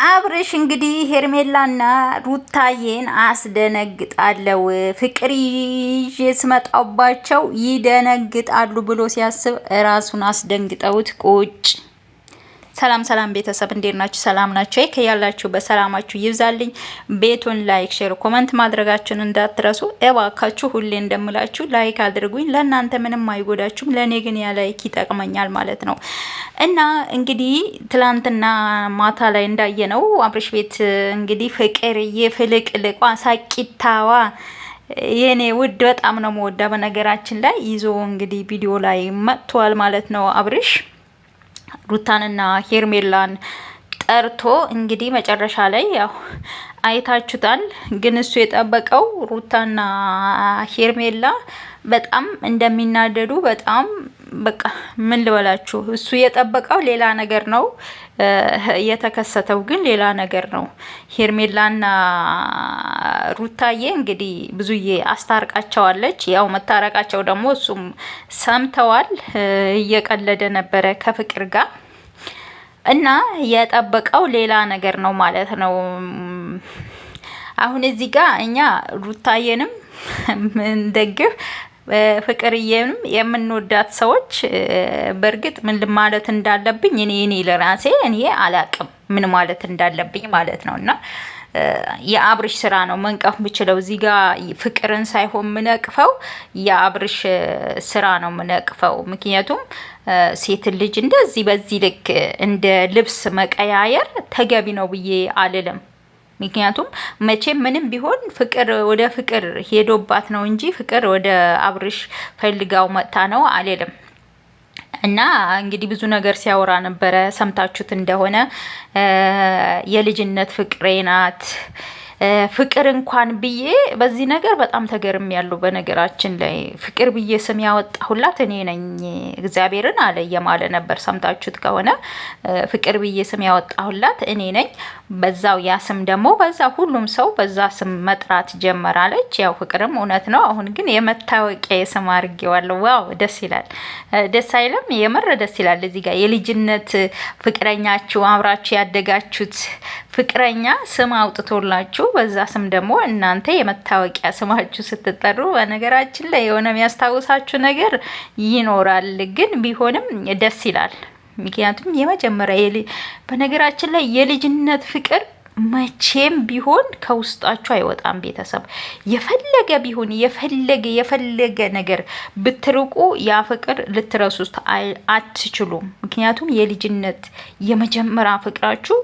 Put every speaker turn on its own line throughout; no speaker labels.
አብርሽ እንግዲህ ሄርሜላና ሩታዬን አስደነግጣለው ፍቅር ይዤ ስመጣባቸው ይደነግጣሉ ብሎ ሲያስብ ራሱን አስደንግጠውት ቁጭ። ሰላም ሰላም ቤተሰብ እንዴት ናችሁ? ሰላም ናችሁ? ከያላችሁ በሰላማችሁ ይብዛልኝ። ቤቱን ላይክ፣ ሼር፣ ኮመንት ማድረጋችሁን እንዳትረሱ እባካችሁ። ሁሌ እንደምላችሁ ላይክ አድርጉኝ። ለእናንተ ምንም አይጎዳችሁም፣ ለኔ ግን ያ ላይክ ይጠቅመኛል ማለት ነው። እና እንግዲህ ትላንትና ማታ ላይ እንዳየነው አብርሽ ቤት እንግዲህ ፍቅር የፍልቅልቋ ሳቂታዋ የኔ ውድ በጣም ነው መወዳ በነገራችን ላይ ይዞ እንግዲህ ቪዲዮ ላይ መጥቷል ማለት ነው አብርሽ ሩታንና ሄርሜላን ጠርቶ እንግዲህ መጨረሻ ላይ ያው አይታችሁታል። ግን እሱ የጠበቀው ሩታና ሄርሜላ በጣም እንደሚናደዱ በጣም በቃ ምን ልበላችሁ፣ እሱ የጠበቀው ሌላ ነገር ነው፣ የተከሰተው ግን ሌላ ነገር ነው። ሄርሜላና ሩታዬ እንግዲህ ብዙዬ አስታርቃቸዋለች። ያው መታረቃቸው ደግሞ እሱም ሰምተዋል። እየቀለደ ነበረ ከፍቅር ጋር እና የጠበቀው ሌላ ነገር ነው ማለት ነው። አሁን እዚህ ጋር እኛ ሩታዬንም ምንደግፍ ፍቅርዬንም የምንወዳት ሰዎች በእርግጥ ምን ማለት እንዳለብኝ እኔ ለራሴ እኔ አላቅም ምን ማለት እንዳለብኝ ማለት ነውና የአብርሽ ስራ ነው መንቀፍ የምችለው። እዚህ ጋር ፍቅርን ሳይሆን ምነቅፈው የአብርሽ ስራ ነው ምነቅፈው። ምክንያቱም ሴት ልጅ እንደዚህ በዚህ ልክ እንደ ልብስ መቀያየር ተገቢ ነው ብዬ አልልም። ምክንያቱም መቼም ምንም ቢሆን ፍቅር ወደ ፍቅር ሄዶባት ነው እንጂ ፍቅር ወደ አብርሽ ፈልጋው መጣ ነው አልልም። እና እንግዲህ ብዙ ነገር ሲያወራ ነበረ፣ ሰምታችሁት እንደሆነ የልጅነት ፍቅሬ ናት ፍቅር እንኳን ብዬ በዚህ ነገር በጣም ተገርም ያለው። በነገራችን ላይ ፍቅር ብዬ ስም ያወጣሁላት እኔ ነኝ እግዚአብሔርን አለ የማለ ነበር። ሰምታችሁት ከሆነ ፍቅር ብዬ ስም ያወጣሁላት እኔ ነኝ። በዛው ያ ስም ደግሞ በዛ ሁሉም ሰው በዛ ስም መጥራት ጀመራለች። ያው ፍቅርም እውነት ነው። አሁን ግን የመታወቂያ ስም አድርጌዋለሁ። ዋው ደስ ይላል። ደስ አይልም? የምር ደስ ይላል። እዚህ ጋር የልጅነት ፍቅረኛችሁ አብራችሁ ያደጋችሁት ፍቅረኛ ስም አውጥቶላችሁ በዛ ስም ደግሞ እናንተ የመታወቂያ ስማችሁ ስትጠሩ በነገራችን ላይ የሆነ የሚያስታውሳችሁ ነገር ይኖራል። ግን ቢሆንም ደስ ይላል። ምክንያቱም የመጀመሪያ በነገራችን ላይ የልጅነት ፍቅር መቼም ቢሆን ከውስጣችሁ አይወጣም። ቤተሰብ የፈለገ ቢሆን የፈለገ ነገር ብትርቁ ያ ፍቅር ልትረሱት አትችሉም። ምክንያቱም የልጅነት የመጀመሪያ ፍቅራችሁ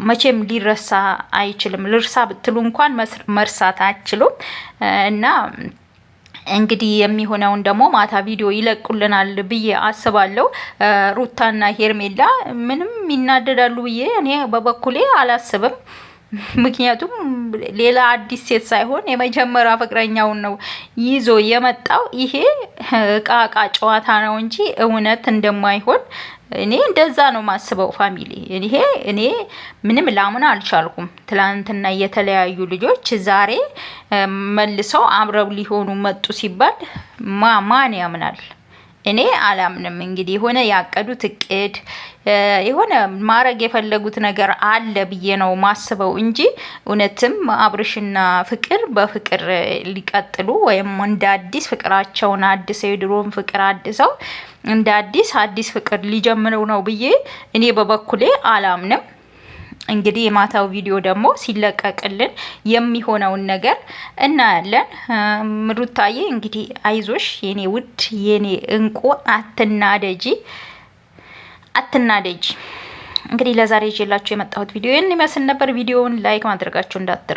መቼም ሊረሳ አይችልም። ልርሳ ብትሉ እንኳን መርሳት አትችሉም። እና እንግዲህ የሚሆነውን ደግሞ ማታ ቪዲዮ ይለቁልናል ብዬ አስባለሁ። ሩታና ሄርሜላ ምንም ይናደዳሉ ብዬ እኔ በበኩሌ አላስብም። ምክንያቱም ሌላ አዲስ ሴት ሳይሆን የመጀመሪያ ፍቅረኛውን ነው ይዞ የመጣው። ይሄ ቃቃ ጨዋታ ነው እንጂ እውነት እንደማይሆን እኔ እንደዛ ነው ማስበው። ፋሚሊ እኔ ምንም ላምን አልቻልኩም። ትላንትና የተለያዩ ልጆች ዛሬ መልሰው አብረው ሊሆኑ መጡ ሲባል ማን ያምናል? እኔ አላምንም። እንግዲህ የሆነ ያቀዱት እቅድ የሆነ ማረግ የፈለጉት ነገር አለ ብዬ ነው ማስበው እንጂ እውነትም አብርሽና ፍቅር በፍቅር ሊቀጥሉ ወይም እንደ አዲስ ፍቅራቸውን አድሰው የድሮን ፍቅር አድሰው እንደ አዲስ ፍቅር ሊጀምሩ ነው ብዬ እኔ በበኩሌ አላምንም። እንግዲህ የማታው ቪዲዮ ደግሞ ሲለቀቅልን የሚሆነውን ነገር እናያለን። ሩታዬ እንግዲህ አይዞሽ የኔ ውድ የኔ እንቁ አትናደጂ። እንግዲህ ለዛሬ ይዤላችሁ የመጣሁት ቪዲዮ ይህን ይመስል ነበር። ቪዲዮውን ላይክ ማድረጋችሁ እንዳትረሱ።